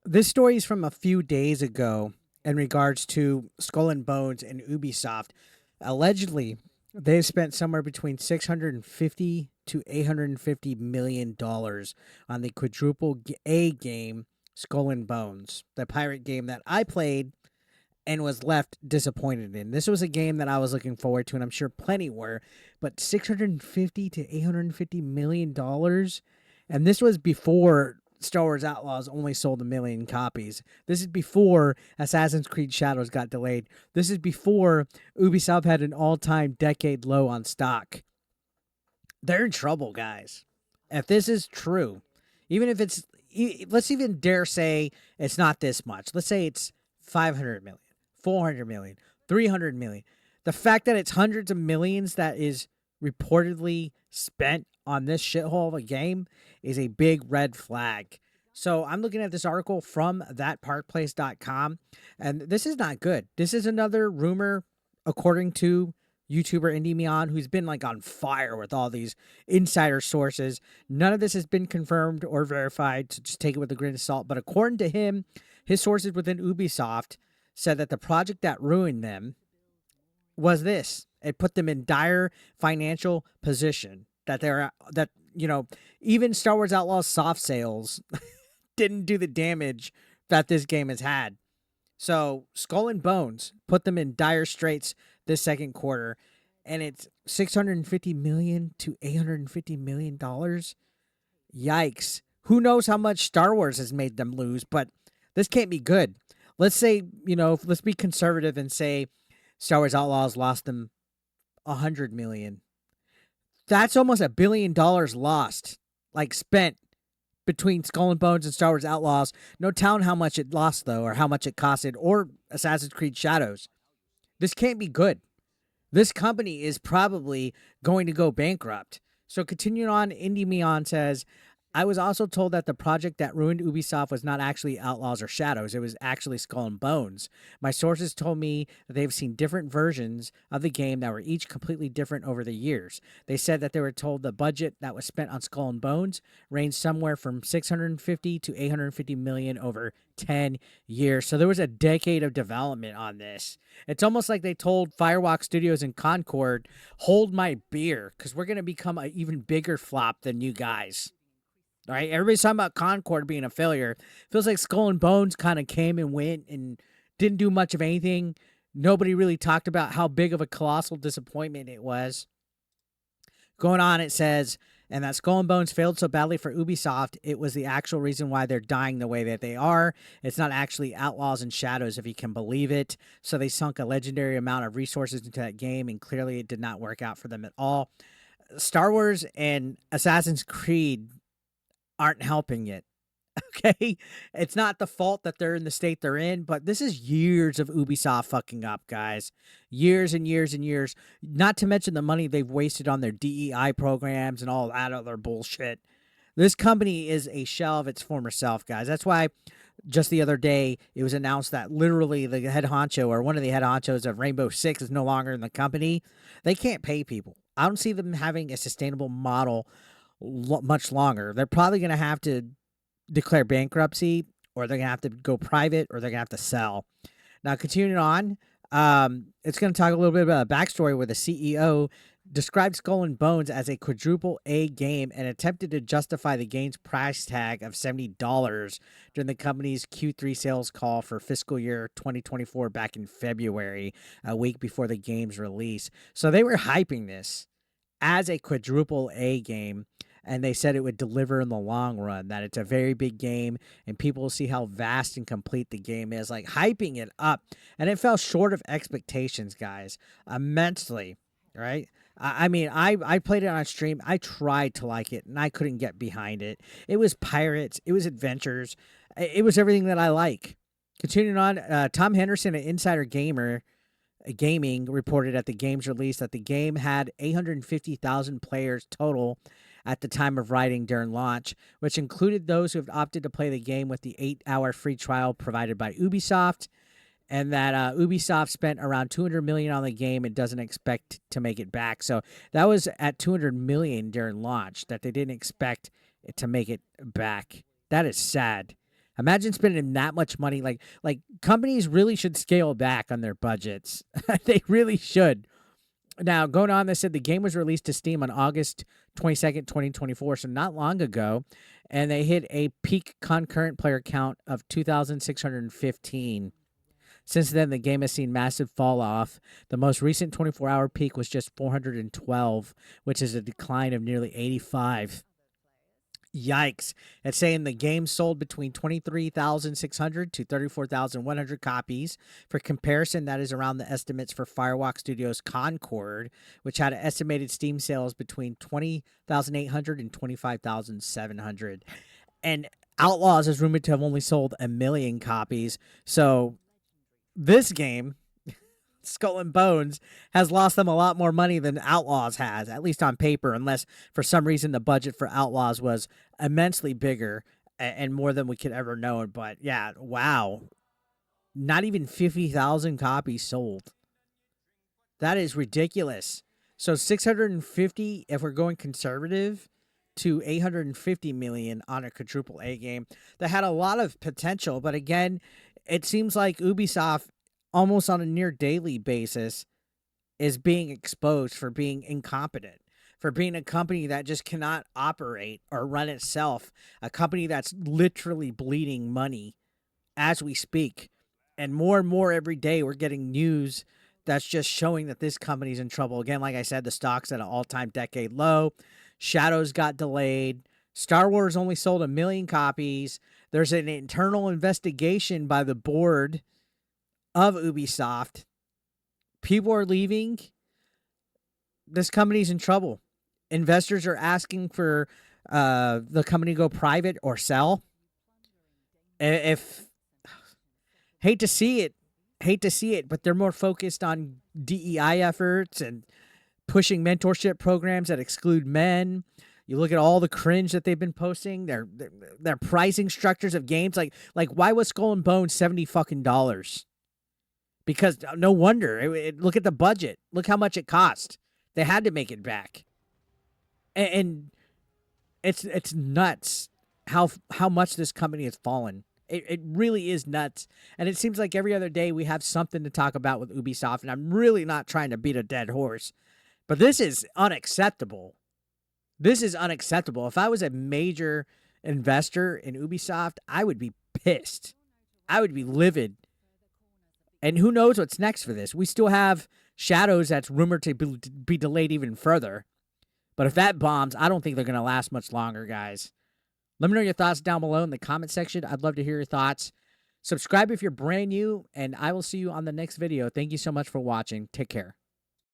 This story is from a few days ago in regards to Skull and Bones and Ubisoft. Allegedly, they've spent somewhere between 650 to 850 million dollars on the quadruple A game Skull and Bones, the pirate game that I played and was left disappointed in. This was a game that I was looking forward to, and I'm sure plenty were, but 650 to 850 million dollars, and this was before Star Wars Outlaws only sold 1 million copies. This is before Assassin's Creed Shadows got delayed. This is before Ubisoft had an all-time decade low on stock. They're in trouble, guys. If this is true, even if it's, let's even dare say it's not this much. Let's say it's 500 million, 400 million, 300 million. The fact that it's hundreds of millions that is reportedly spent on this shithole of a game is a big red flag. So I'm looking at this article from thatparkplace.com, and this is not good. This is another rumor, according to YouTuber Endymion, who's been like on fire with all these insider sources. None of this has been confirmed or verified, so just take it with a grain of salt. But according to him, his sources within Ubisoft said that the project that ruined them was this. It put them in dire financial position. Even Star Wars Outlaws soft sales didn't do the damage that this game has had. So Skull and Bones put them in dire straits this second quarter, and it's 650 million to 850 million dollars. Yikes! Who knows how much Star Wars has made them lose? But this can't be good. Let's say let's be conservative and say Star Wars Outlaws lost them 100 million. That's almost $1 billion lost, like spent between Skull and Bones and Star Wars Outlaws. No telling how much it lost, though, or how much it costed, or Assassin's Creed Shadows. This can't be good. This company is probably going to go bankrupt. So continuing on, Endymion says, I was also told that the project that ruined Ubisoft was not actually Outlaws or Shadows. It was actually Skull and Bones. My sources told me that they've seen different versions of the game that were each completely different over the years. They said that they were told the budget that was spent on Skull and Bones ranged somewhere from 650 to 850 million over 10 years. So there was a decade of development on this. It's almost like they told Firewalk Studios and Concord, hold my beer, because we're going to become an even bigger flop than you guys. All right, everybody's talking about Concord being a failure. Feels like Skull and Bones kind of came and went and didn't do much of anything. Nobody really talked about how big of a colossal disappointment it was. Going on, it says, and that Skull and Bones failed so badly for Ubisoft, it was the actual reason why they're dying the way that they are. It's not actually Outlaws and Shadows, if you can believe it. So they sunk a legendary amount of resources into that game, and clearly it did not work out for them at all. Star Wars and Assassin's Creed aren't helping it. Okay, it's not the fault that they're in the state they're in, but this is years of Ubisoft fucking up, guys. Years and years and years. Not to mention the money they've wasted on their DEI programs and all that other bullshit. This company is a shell of its former self, guys. That's why just the other day it was announced that literally the head honcho or one of the head honchos of Rainbow Six is no longer in the company. They can't pay people. I don't see them having a sustainable model much longer. They're probably going to have to declare bankruptcy, or they're going to have to go private, or they're going to have to sell. Now, continuing on, it's going to talk a little bit about a backstory where the CEO described Skull and Bones as a quadruple A game and attempted to justify the game's price tag of $70 during the company's Q3 sales call for fiscal year 2024 back in February, a week before the game's release. So they were hyping this as a quadruple A game, and they said it would deliver in the long run, that it's a very big game and people will see how vast and complete the game is, like hyping it up. And it fell short of expectations, guys, immensely, right? I played it on stream. I tried to like it and I couldn't get behind it. It was pirates. It was adventures. It was everything that I like. Continuing on, Tom Henderson, an insider gamer, Gaming reported at the game's release that the game had 850,000 players total at the time of writing during launch, which included those who have opted to play the game with the 8-hour free trial provided by Ubisoft, and that Ubisoft spent around 200 million on the game and doesn't expect to make it back. So that was at 200 million during launch, that they didn't expect it to make it back. That is sad. Imagine spending that much money. Like companies really should scale back on their budgets. They really should. Now, going on, they said the game was released to Steam on August 22nd, 2024, so not long ago, and they hit a peak concurrent player count of 2,615. Since then, the game has seen massive fall off. The most recent 24-hour peak was just 412, which is a decline of nearly 85. Yikes. It's saying the game sold between 23,600 to 34,100 copies. For comparison, that is around the estimates for Firewalk Studios' Concord, which had estimated Steam sales between 20,800 and 25,700. And Outlaws is rumored to have only sold 1 million copies. So this game, Skull and Bones, has lost them a lot more money than Outlaws has, at least on paper, unless for some reason the budget for Outlaws was immensely bigger and more than we could ever know. But yeah, wow. Not even 50,000 copies sold. That is ridiculous. So 650, if we're going conservative, to 850 million on a quadruple A game that had a lot of potential. But again, it seems like Ubisoft, almost on a near daily basis, is being exposed for being incompetent, for being a company that just cannot operate or run itself, a company that's literally bleeding money as we speak. And more every day, we're getting news that's just showing that this company's in trouble. Again, like I said, the stock's at an all-time decade low. Shadows got delayed. Star Wars only sold 1 million copies. There's an internal investigation by the board of Ubisoft. People are leaving. This company's in trouble. Investors are asking for the company to go private or sell. If hate to see it, but they're more focused on DEI efforts and pushing mentorship programs that exclude men. You look at all the cringe that they've been posting. Their pricing structures of games, like why was Skull and Bones $70? Because no wonder. Look at the budget. Look how much it cost. They had to make it back, and it's nuts how much this company has fallen. It really is nuts, and it seems like every other day we have something to talk about with Ubisoft. And I'm really not trying to beat a dead horse, but this is unacceptable. This is unacceptable. If I was a major investor in Ubisoft, I would be pissed. I would be livid. And who knows what's next for this? We still have Shadows that's rumored to be delayed even further. But if that bombs, I don't think they're going to last much longer, guys. Let me know your thoughts down below in the comment section. I'd love to hear your thoughts. Subscribe if you're brand new, and I will see you on the next video. Thank you so much for watching. Take care.